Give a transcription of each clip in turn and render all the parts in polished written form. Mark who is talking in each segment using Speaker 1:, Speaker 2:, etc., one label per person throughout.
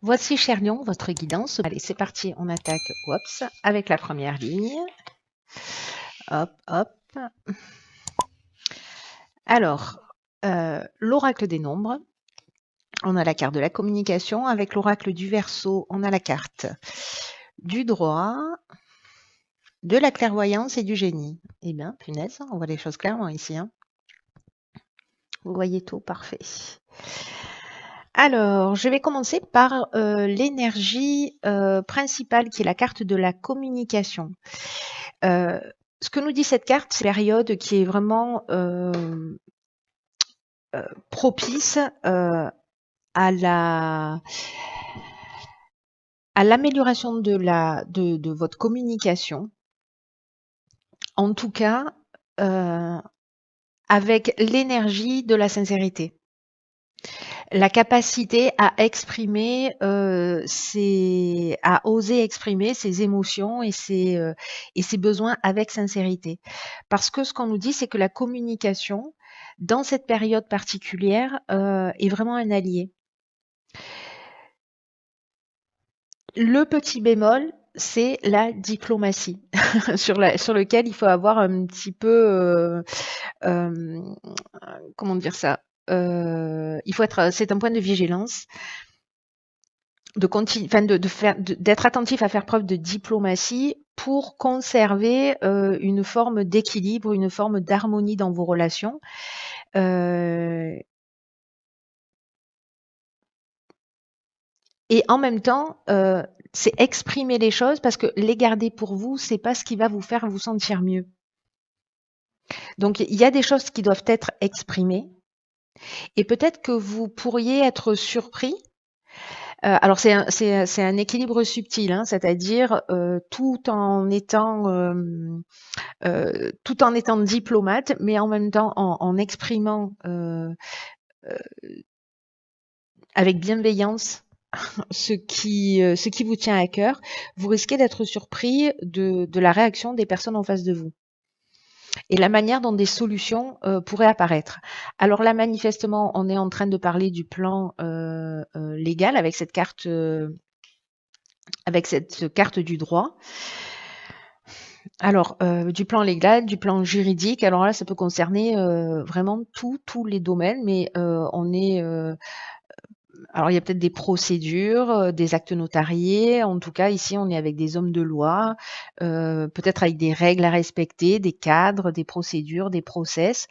Speaker 1: Voici, cher lion, votre guidance. Allez, c'est parti, on attaque oups, avec la première ligne. Hop, hop. Alors, l'oracle des nombres. On a la carte de la communication. Avec l'oracle du Verseau, on a la carte du droit, de la clairvoyance et du génie. Eh bien, punaise, on voit les choses clairement ici. Hein. Vous voyez tout, parfait. Alors, je vais commencer par l'énergie principale qui est la carte de la communication. Ce que nous dit cette carte, c'est une période qui est vraiment propice à l'amélioration de votre communication. En tout cas, avec l'énergie de la sincérité. La capacité à exprimer à oser exprimer ses émotions et ses besoins avec sincérité. Parce que ce qu'on nous dit, c'est que la communication, dans cette période particulière, est vraiment un allié. Le petit bémol, c'est la diplomatie, sur lequel il faut avoir un petit peu, comment dire ça? C'est un point de vigilance, d'être attentif à faire preuve de diplomatie pour conserver une forme d'équilibre, une forme d'harmonie dans vos relations. Et en même temps, c'est exprimer les choses parce que les garder pour vous, c'est pas ce qui va vous faire vous sentir mieux. Donc il y a des choses qui doivent être exprimées et peut-être que vous pourriez être surpris. Alors c'est un équilibre subtil, hein, c'est-à-dire tout en étant diplomate, mais en même temps en exprimant avec bienveillance ce qui vous tient à cœur, vous risquez d'être surpris de la réaction des personnes en face de vous et la manière dont des solutions pourraient apparaître. Alors là, manifestement, on est en train de parler du plan légal avec cette carte du droit. Alors, du plan légal, du plan juridique, alors là, ça peut concerner vraiment tous les domaines, mais on est alors il y a peut-être des procédures, des actes notariés. En tout cas, ici, on est avec des hommes de loi, peut-être avec des règles à respecter, des cadres, des procédures, des process,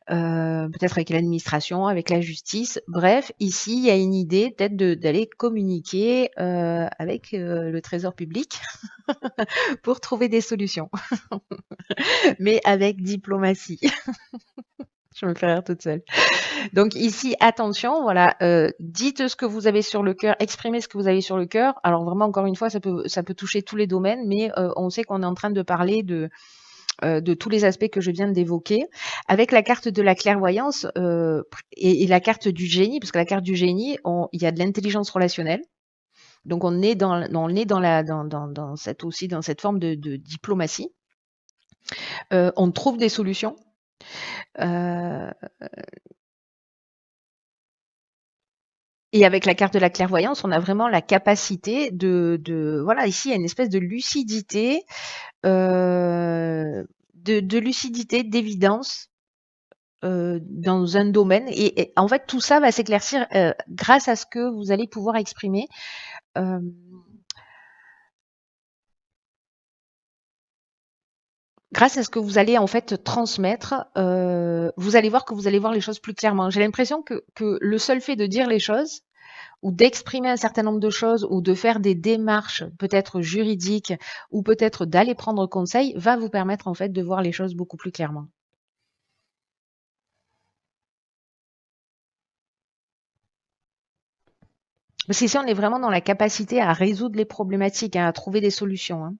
Speaker 1: peut-être avec l'administration, avec la justice. Bref, ici, il y a une idée peut-être d'aller communiquer avec le trésor public pour trouver des solutions, mais avec diplomatie. Je me fais rire toute seule. Donc ici, attention, voilà, dites ce que vous avez sur le cœur, exprimez ce que vous avez sur le cœur. Alors vraiment, encore une fois, ça peut toucher tous les domaines, mais on sait qu'on est en train de parler de tous les aspects que je viens d'évoquer. Avec la carte de la clairvoyance et la carte du génie, parce que la carte du génie, il y a de l'intelligence relationnelle. Donc on est dans cette forme de diplomatie. On trouve des solutions. Et avec la carte de la clairvoyance, on a vraiment la capacité voilà, ici, il y a une espèce de lucidité, de lucidité, d'évidence dans un domaine. Et en fait, tout ça va s'éclaircir grâce à ce que vous allez pouvoir exprimer. Grâce à ce que vous allez en fait transmettre, vous allez voir que vous allez voir les choses plus clairement. J'ai l'impression que le seul fait de dire les choses ou d'exprimer un certain nombre de choses ou de faire des démarches peut-être juridiques ou peut-être d'aller prendre conseil va vous permettre en fait de voir les choses beaucoup plus clairement. Parce qu'ici, on est vraiment dans la capacité à résoudre les problématiques, hein, à trouver des solutions. Hein.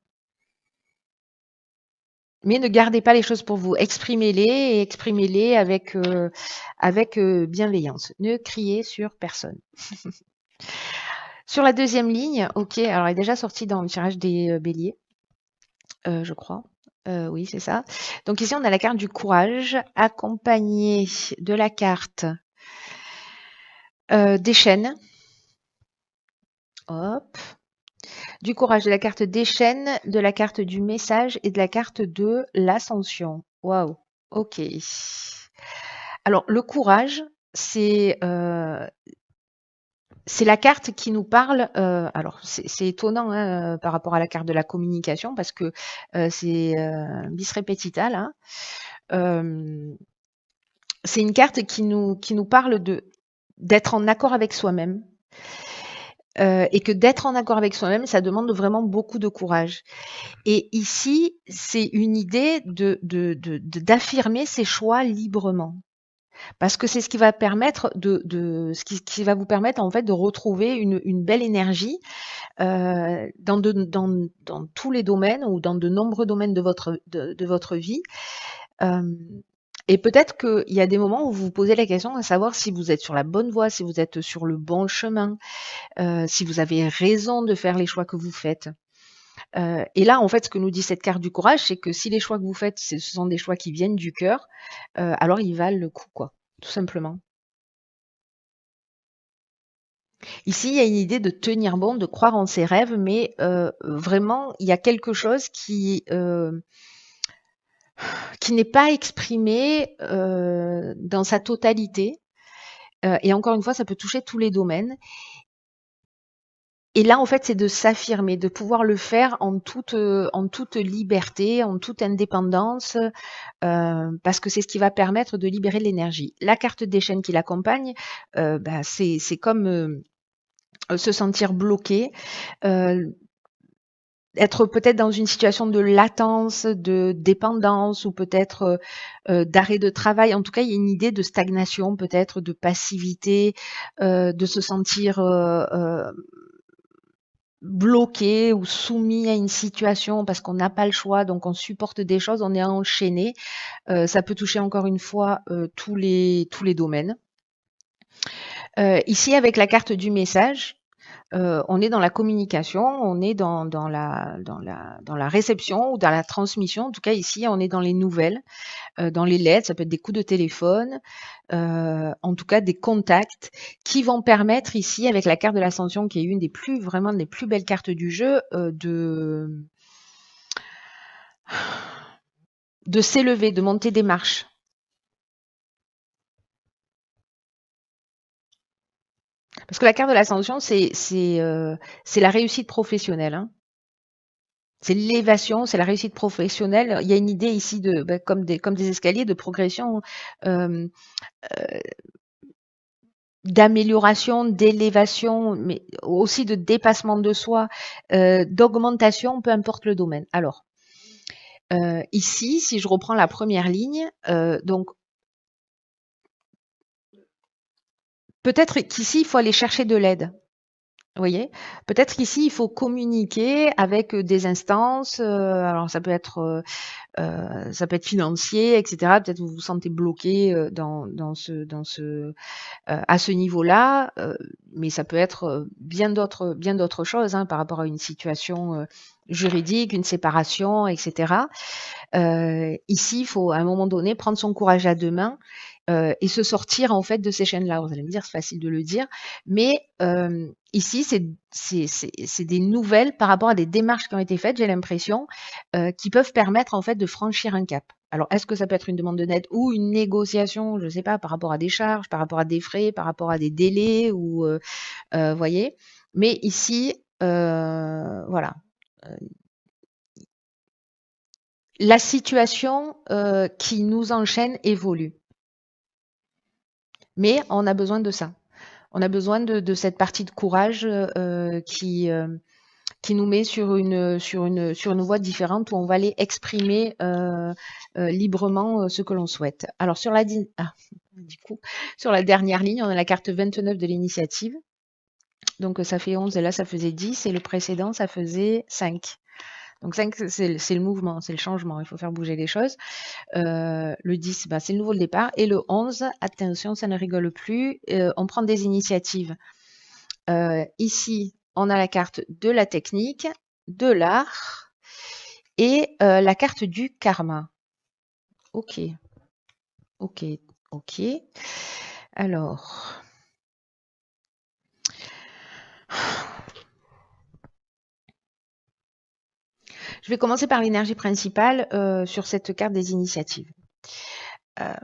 Speaker 1: Mais ne gardez pas les choses pour vous. Exprimez-les et exprimez-les avec bienveillance. Ne criez sur personne. Sur la deuxième ligne, ok, alors elle est déjà sortie dans le tirage des béliers, je crois. Oui, c'est ça. Donc ici, on a la carte du courage, accompagnée de la carte des chaînes. Hop. Du courage, de la carte des chaînes, de la carte du message et de la carte de l'ascension. Waouh. Ok. Alors, le courage, c'est c'est la carte qui nous parle. Alors, c'est étonnant hein, par rapport à la carte de la communication parce que c'est bis repetita là. Euh, c'est une carte qui nous parle de d'être en accord avec soi-même. Et que d'être en accord avec soi-même, ça demande vraiment beaucoup de courage. Et ici, c'est une idée d'affirmer ses choix librement. Parce que c'est ce qui va permettre qui va vous permettre en fait de retrouver une belle énergie dans tous les domaines ou dans de nombreux domaines de votre vie. Euh, et peut-être qu'il y a des moments où vous vous posez la question à savoir si vous êtes sur la bonne voie, si vous êtes sur le bon chemin, si vous avez raison de faire les choix que vous faites. Et là, en fait, ce que nous dit cette carte du courage, c'est que si les choix que vous faites, ce sont des choix qui viennent du cœur, alors ils valent le coup, quoi, tout simplement. Ici, il y a une idée de tenir bon, de croire en ses rêves, mais vraiment, il y a quelque chose qui n'est pas exprimé dans sa totalité. Et encore une fois, ça peut toucher tous les domaines. Et là, en fait, c'est de s'affirmer, de pouvoir le faire en toute liberté, en toute indépendance, parce que c'est ce qui va permettre de libérer l'énergie. La carte des chaînes qui l'accompagne, bah, c'est comme se sentir bloqué, euh, être peut-être dans une situation de latence, de dépendance ou peut-être d'arrêt de travail. En tout cas, il y a une idée de stagnation, peut-être de passivité, de se sentir bloqué ou soumis à une situation parce qu'on n'a pas le choix, donc on supporte des choses, on est enchaîné. Ça peut toucher encore une fois tous les domaines. Ici, avec la carte du message, on est dans la communication, on est dans la réception ou dans la transmission. En tout cas, ici, on est dans les nouvelles, dans les lettres, ça peut être des coups de téléphone, en tout cas des contacts qui vont permettre ici, avec la carte de l'ascension, qui est une des plus, vraiment des plus belles cartes du jeu, de s'élever, de monter des marches. Parce que la carte de l'ascension, c'est la réussite professionnelle. Hein. C'est l'élévation, c'est la réussite professionnelle. Il y a une idée ici de, bah, comme des escaliers de progression, euh, d'amélioration, d'élévation, mais aussi de dépassement de soi, d'augmentation, peu importe le domaine. Alors, ici, si je reprends la première ligne, donc peut-être qu'ici, il faut aller chercher de l'aide. Vous voyez? Peut-être qu'ici, il faut communiquer avec des instances. Alors, ça peut être financier, etc. Peut-être vous vous sentez bloqué à ce niveau-là, mais ça peut être bien d'autres choses hein, par rapport à une situation juridique, une séparation, etc. Ici, il faut à un moment donné prendre son courage à deux mains et se sortir en fait de ces chaînes-là. Vous allez me dire, c'est facile de le dire, mais ici, c'est des nouvelles par rapport à des démarches qui ont été faites, j'ai l'impression, qui peuvent permettre en fait de franchir un cap. Alors, est-ce que ça peut être une demande de aide ou une négociation, je ne sais pas, par rapport à des charges, par rapport à des frais, par rapport à des délais, ou voyez. Mais ici, voilà, la situation qui nous enchaîne évolue. Mais on a besoin de ça. On a besoin de cette partie de courage qui nous met sur une voie différente où on va aller exprimer librement ce que l'on souhaite. Alors du coup, sur la dernière ligne, on a la carte 29 de l'initiative. Donc ça fait 11 et là ça faisait 10 et le précédent ça faisait 5. Donc 5 c'est le mouvement, c'est le changement, il faut faire bouger les choses. Le 10, bah, c'est le nouveau départ. Et le 11, attention, ça ne rigole plus, on prend des initiatives. Ici, on a la carte de la technique, de l'art et la carte du karma. Ok, ok, ok. Alors, Je vais commencer par l'énergie principale sur cette carte des initiatives. Euh,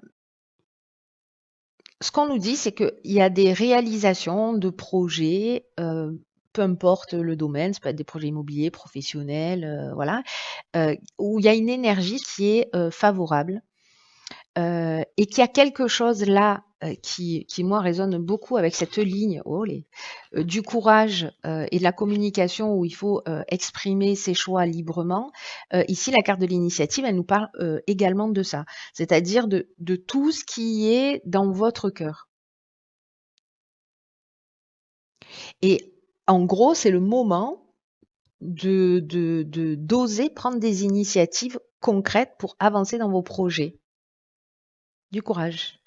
Speaker 1: Ce qu'on nous dit, c'est qu'il y a des réalisations de projets, peu importe le domaine, ça peut être des projets immobiliers, professionnels, voilà, où il y a une énergie qui est favorable. Et qu'il y a quelque chose là qui moi résonne beaucoup avec cette ligne du courage et de la communication où il faut exprimer ses choix librement. Ici, la carte de l'initiative, elle nous parle également de ça, c'est-à-dire de tout ce qui est dans votre cœur. Et en gros, c'est le moment d'oser prendre des initiatives concrètes pour avancer dans vos projets. Du courage.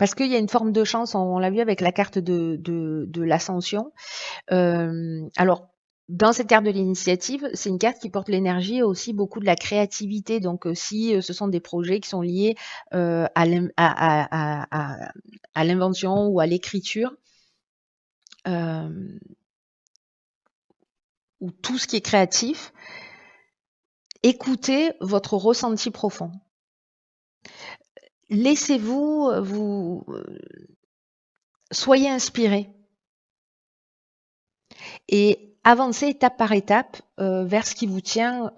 Speaker 1: Parce qu'il y a une forme de chance, on l'a vu avec la carte de l'ascension. Alors, dans cette carte de l'initiative, c'est une carte qui porte l'énergie et aussi beaucoup de la créativité. Donc, si ce sont des projets qui sont liés à l'invention ou à l'écriture, ou tout ce qui est créatif, écoutez votre ressenti profond. Laissez-vous, soyez inspiré et avancez étape par étape vers ce qui vous tient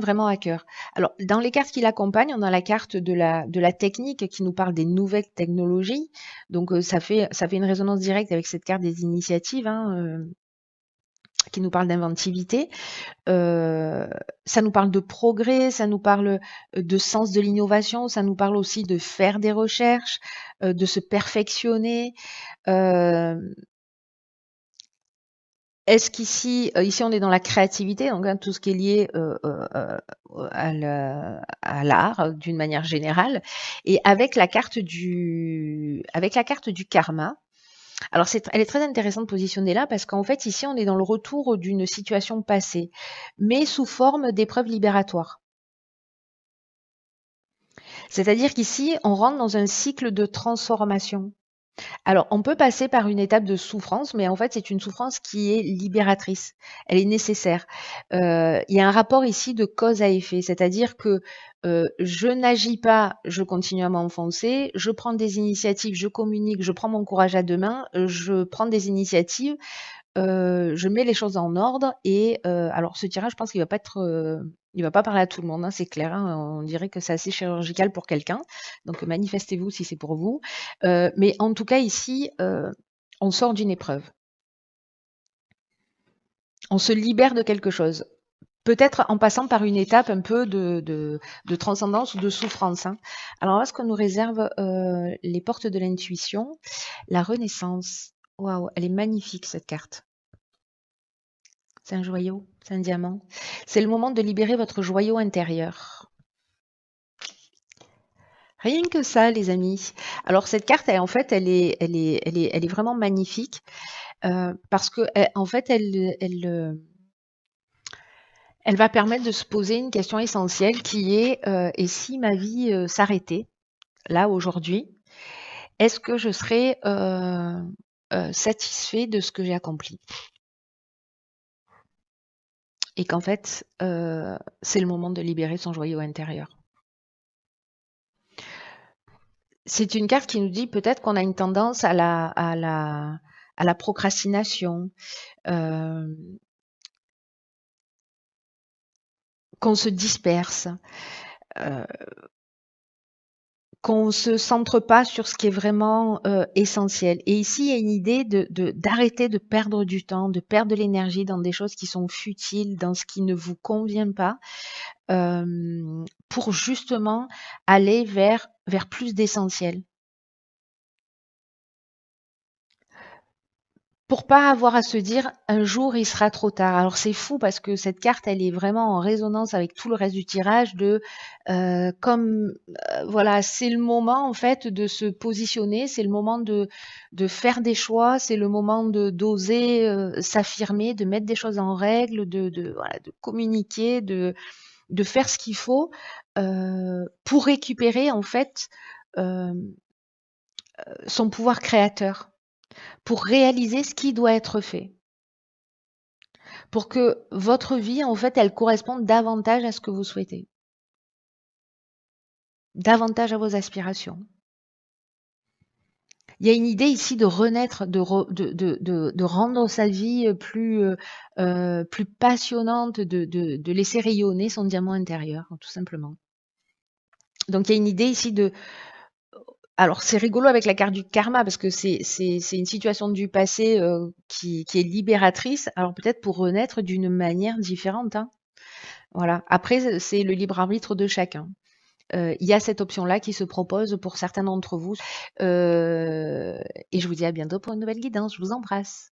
Speaker 1: vraiment à cœur. Alors, dans les cartes qui l'accompagnent, on a la carte de la technique qui nous parle des nouvelles technologies. Donc, ça fait une résonance directe avec cette carte des initiatives qui nous parle d'inventivité. Ça nous parle de progrès, ça nous parle de sens de l'innovation, ça nous parle aussi de faire des recherches, de se perfectionner. Est-ce qu'ici, ici on est dans la créativité, donc tout ce qui est lié à l'art d'une manière générale, et avec la carte du karma. Alors elle est très intéressante positionnée là parce qu'en fait ici on est dans le retour d'une situation passée, mais sous forme d'épreuve libératoire. C'est-à-dire qu'ici on rentre dans un cycle de transformation. Alors, on peut passer par une étape de souffrance, mais en fait, c'est une souffrance qui est libératrice. Elle est nécessaire. Il y a un rapport ici de cause à effet, c'est-à-dire que je n'agis pas, je continue à m'enfoncer, je prends des initiatives, je communique, je prends mon courage à deux mains, je prends des initiatives, je mets les choses en ordre et alors ce tirage, je pense qu'il va pas être, il va pas parler à tout le monde, hein, c'est clair, hein, on dirait que c'est assez chirurgical pour quelqu'un, donc manifestez-vous si c'est pour vous. Mais en tout cas ici, on sort d'une épreuve. On se libère de quelque chose. Peut-être en passant par une étape un peu de transcendance ou de souffrance. Hein. Alors là, ce qu'on nous réserve les portes de l'intuition, la renaissance. Waouh, elle est magnifique cette carte. C'est un joyau, c'est un diamant. C'est le moment de libérer votre joyau intérieur. Rien que ça, les amis. Alors cette carte, en fait, elle est vraiment magnifique parce que, en fait, elle va permettre de se poser une question essentielle qui est et si ma vie s'arrêtait là aujourd'hui, est-ce que je serais satisfait de ce que j'ai accompli? Et qu'en fait, c'est le moment de libérer son joyau intérieur. C'est une carte qui nous dit peut-être qu'on a une tendance à la procrastination, euh, qu'on se disperse, euh, qu'on se centre pas sur ce qui est vraiment essentiel. Et ici, il y a une idée d'arrêter de perdre du temps, de perdre de l'énergie dans des choses qui sont futiles, dans ce qui ne vous convient pas, pour justement aller vers plus d'essentiel. Pour pas avoir à se dire un jour il sera trop tard. Alors c'est fou parce que cette carte elle est vraiment en résonance avec tout le reste du tirage comme voilà, c'est le moment en fait de se positionner, c'est le moment de faire des choix, c'est le moment de d'oser s'affirmer, de mettre des choses en règle, voilà, de communiquer, de faire ce qu'il faut pour récupérer en fait euh, son pouvoir créateur, pour réaliser ce qui doit être fait. pour que votre vie, en fait, elle corresponde davantage à ce que vous souhaitez, davantage à vos aspirations. Il y a une idée ici de renaître, de rendre sa vie plus passionnante, de laisser rayonner son diamant intérieur, tout simplement. Donc il y a une idée ici de... Alors c'est rigolo avec la carte du karma parce que c'est une situation du passé qui est libératrice. Alors peut-être pour renaître d'une manière différente, hein. Voilà. Après c'est le libre arbitre de chacun. Il y a cette option-là qui se propose pour certains d'entre vous. Et je vous dis à bientôt pour une nouvelle guidance. Je vous embrasse.